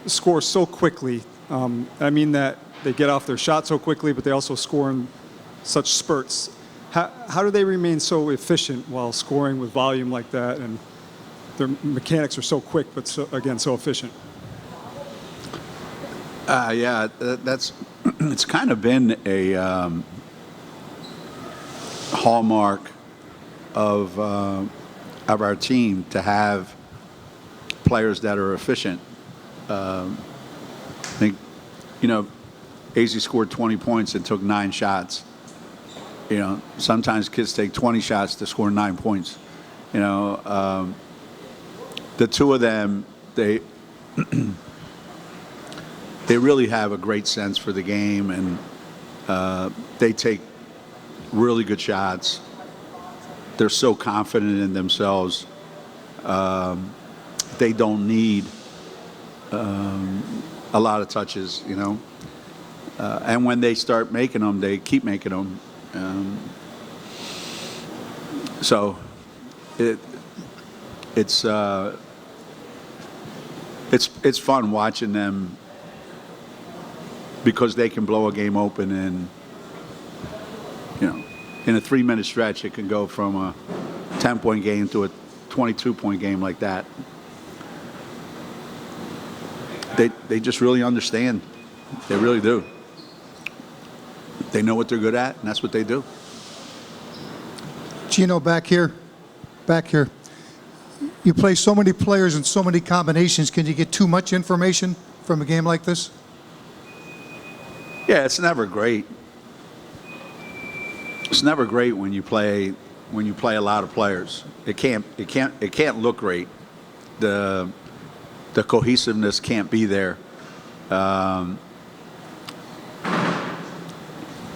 score so quickly. I mean that they get off their shot so quickly, but they also score in such spurts. How do they remain so efficient while scoring with volume like that, and their mechanics are so quick, but so efficient? Yeah, that's it's kind of been a hallmark of our team to have players that are efficient. I think, AZ scored 20 points and took 9 shots. Sometimes kids take 20 shots to score 9 points. The two of them, they really have a great sense for the game, and they take really good shots. They're so confident in themselves. They don't need a lot of touches, and when they start making them, they keep making them. So it's fun watching them, because they can blow a game open in a 3-minute stretch. It can go from a 10-point game to a 22-point game like that. They just really understand. They really do. They know what they're good at, and that's what they do. Geno, back here. You play so many players and so many combinations. Can you get too much information from a game like this? Yeah, it's never great. It's never great when you play a lot of players. It can't look great. The cohesiveness can't be there.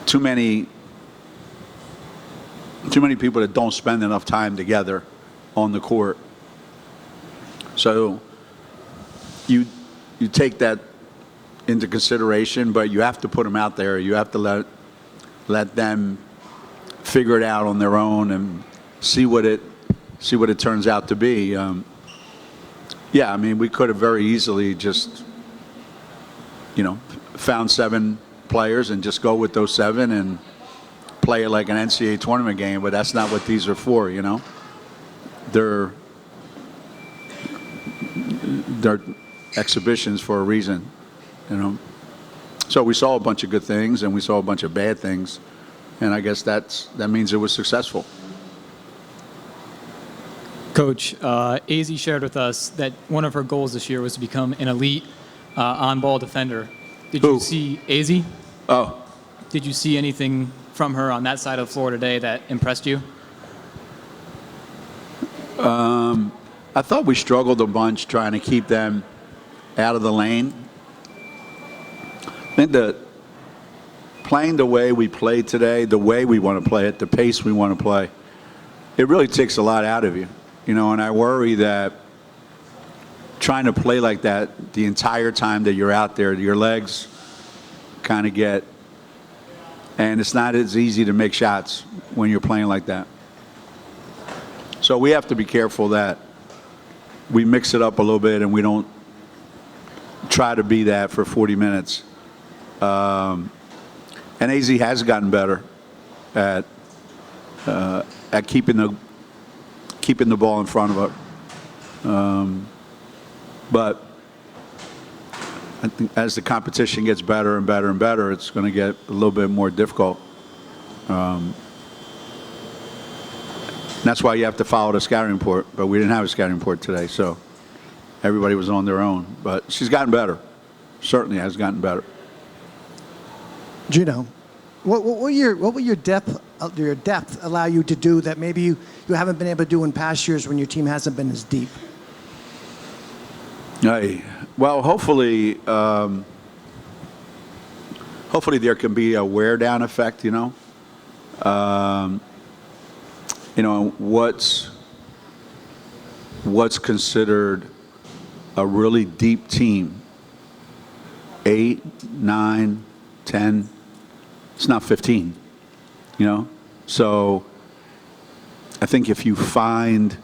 Too many people that don't spend enough time together on the court. So you take that into consideration, but you have to put them out there. You have to let them figure it out on their own and see what it turns out to be. Yeah, I mean, we could have very easily just found 7 players and just go with those 7 and play it like an NCAA tournament game, but that's not what these are for. They're exhibitions for a reason. So we saw a bunch of good things and we saw a bunch of bad things, and I guess that means it was successful. Coach, AZ shared with us that one of her goals this year was to become an elite on-ball defender. Did you see AZ? Oh. Did you see anything from her on that side of the floor today that impressed you? I thought we struggled a bunch trying to keep them out of the lane. I think that playing the way we played today, the way we want to play it, the pace we want to play, it really takes a lot out of you. And I worry that trying to play like that the entire time that you're out there, your legs kind of get, and it's not as easy to make shots when you're playing like that. So we have to be careful that we mix it up a little bit and we don't try to be that for 40 minutes. And AZ has gotten better at keeping the ball in front of her. But I think as the competition gets better and better and better, it's going to get a little bit more difficult. That's why you have to follow the scouting report, but we didn't have a scouting report today, so everybody was on their own. But she's gotten better. Certainly has gotten better. Geno, what will your depth allow you to do that maybe you haven't been able to do in past years when your team hasn't been as deep? Well, hopefully there can be a wear down effect. What's considered a really deep team, 8, 9, 10. It's not 15. So I think if you find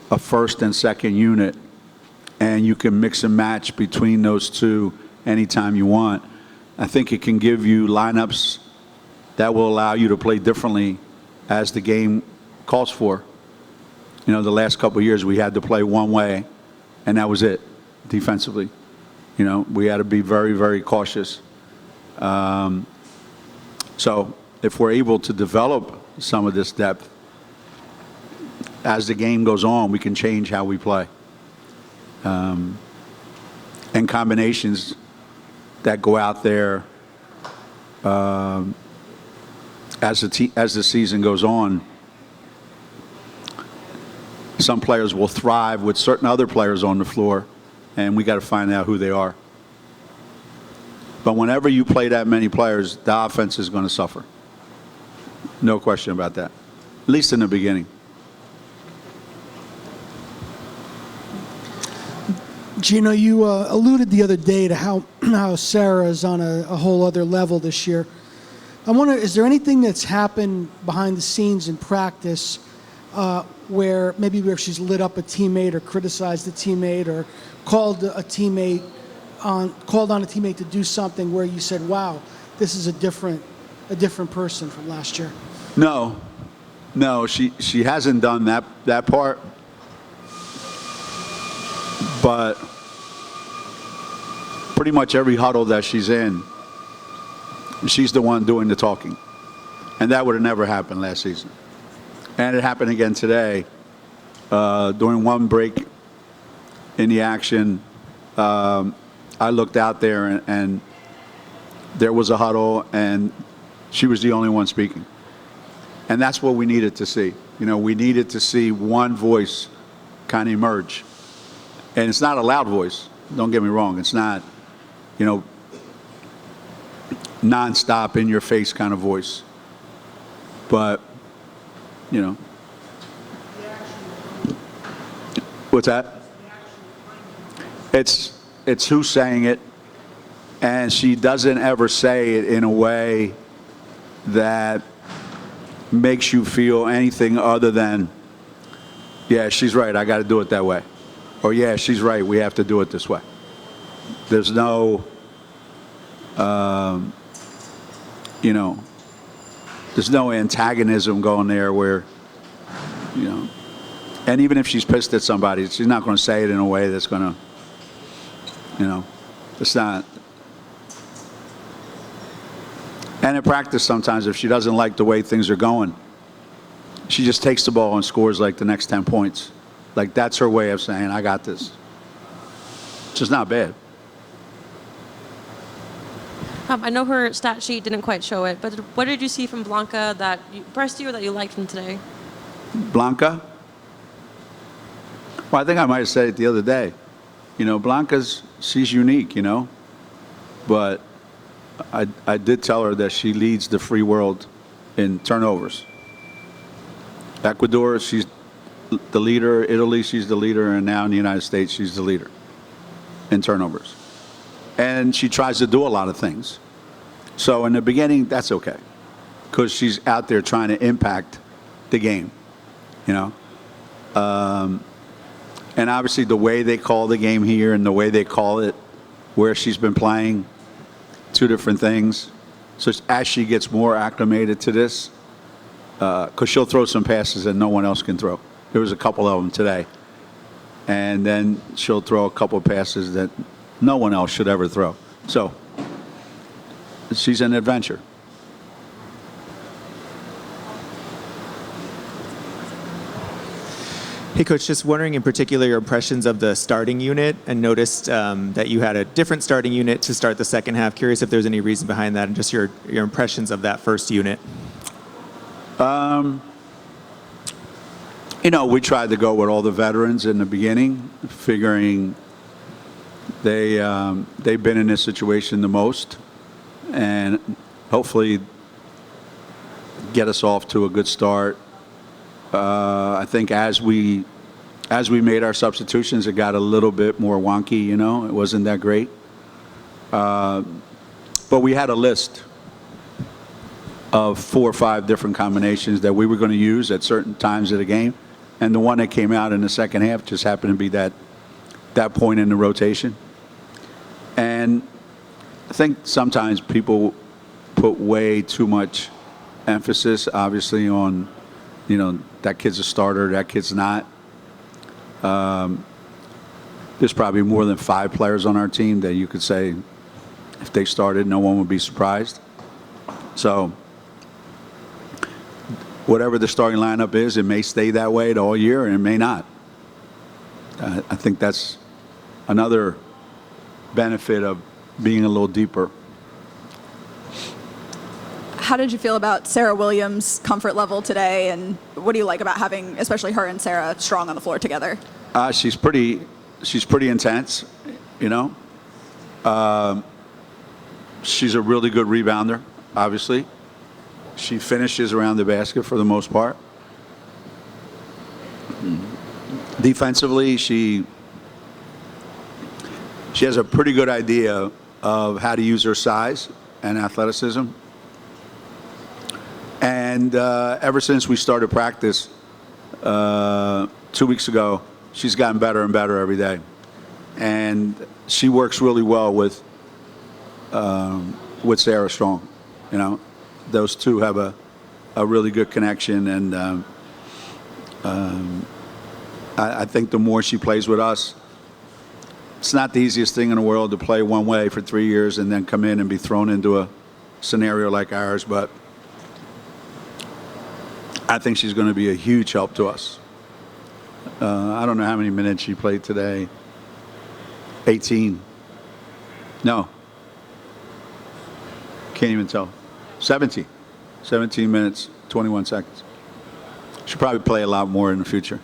a first and second unit and you can mix and match between those two anytime you want, I think it can give you lineups that will allow you to play differently as the game calls for. You know, the last couple of years we had to play one way, and that was it defensively. You know, we had to be very, very cautious. So if we're able to develop some of this depth, as the game goes on, we can change how we play. And combinations that go out there as the season goes on, some players will thrive with certain other players on the floor, and we got to find out who they are. But whenever you play that many players, the offense is going to suffer. No question about that, at least in the beginning. Geno, you alluded the other day to how Sarah is on a whole other level this year. I wonder, is there anything that's happened behind the scenes in practice where she's lit up a teammate or criticized a teammate or called on a teammate to do something where you said, "Wow, this is a different person from last year"? No, she hasn't done that part. But pretty much every huddle that she's in, she's the one doing the talking. And that would have never happened last season. And it happened again today. During one break in the action, I looked out there and there was a huddle and she was the only one speaking. And that's what we needed to see. You know, we needed to see one voice kind of emerge. And it's not a loud voice. Don't get me wrong. It's not, you know, nonstop in your face kind of voice. But, you know. What's that? It's who's saying it. And she doesn't ever say it in a way that makes you feel anything other than, yeah, she's right. I got to do it that way. Or, yeah, she's right, we have to do it this way. There's no, you know, there's no antagonism going there where, you know, and even if she's pissed at somebody, she's not going to say it in a way that's going to, you know, it's not. And in practice sometimes, if she doesn't like the way things are going, she just takes the ball and scores like the next 10 points. Like, that's her way of saying, I got this. Which is not bad. I know her stat sheet didn't quite show it, but what did you see from Blanca that impressed you or that you liked from today? Blanca? Well, I think I might have said it the other day. You know, she's unique, you know. But I did tell her that she leads the free world in turnovers. Ecuador, she's the leader. Italy, she's the leader. And now in the United States, she's the leader in turnovers. And she tries to do a lot of things. So in the beginning, that's okay. Because she's out there trying to impact the game, you know. And obviously the way they call the game here and the way they call it where she's been playing, two different things. So as she gets more acclimated to this, because she'll throw some passes that no one else can throw. There was a couple of them today. And then she'll throw a couple of passes that no one else should ever throw. So she's an adventure. Hey, Coach, just wondering in particular your impressions of the starting unit, and noticed that you had a different starting unit to start the second half. Curious if there's any reason behind that and just your impressions of that first unit. You know, we tried to go with all the veterans in the beginning, figuring they've been in this situation the most, and hopefully get us off to a good start. I think as we made our substitutions, it got a little bit more wonky, you know. It wasn't that great. But we had a list of 4 or 5 different combinations that we were going to use at certain times of the game. And the one that came out in the second half just happened to be that that point in the rotation. And I think sometimes people put way too much emphasis, obviously, on, that kid's a starter, that kid's not. There's probably more than 5 players on our team that you could say, if they started, no one would be surprised. So whatever the starting lineup is, it may stay that way all year, and it may not. I think that's another benefit of being a little deeper. How did you feel about Sarah Williams' comfort level today, and what do you like about having, especially her and Sarah, strong on the floor together? She's pretty intense, She's a really good rebounder, obviously. She finishes around the basket for the most part. Defensively, she has a pretty good idea of how to use her size and athleticism. And ever since we started practice 2 weeks ago, she's gotten better and better every day. And she works really well with Sarah Strong. Those two have a really good connection, and I think the more she plays with us, it's not the easiest thing in the world to play one way for 3 years and then come in and be thrown into a scenario like ours, but I think she's going to be a huge help to us. I don't know how many minutes she played today. 18. No. Can't even tell. 17. 17 minutes, 21 seconds. She'll probably play a lot more in the future.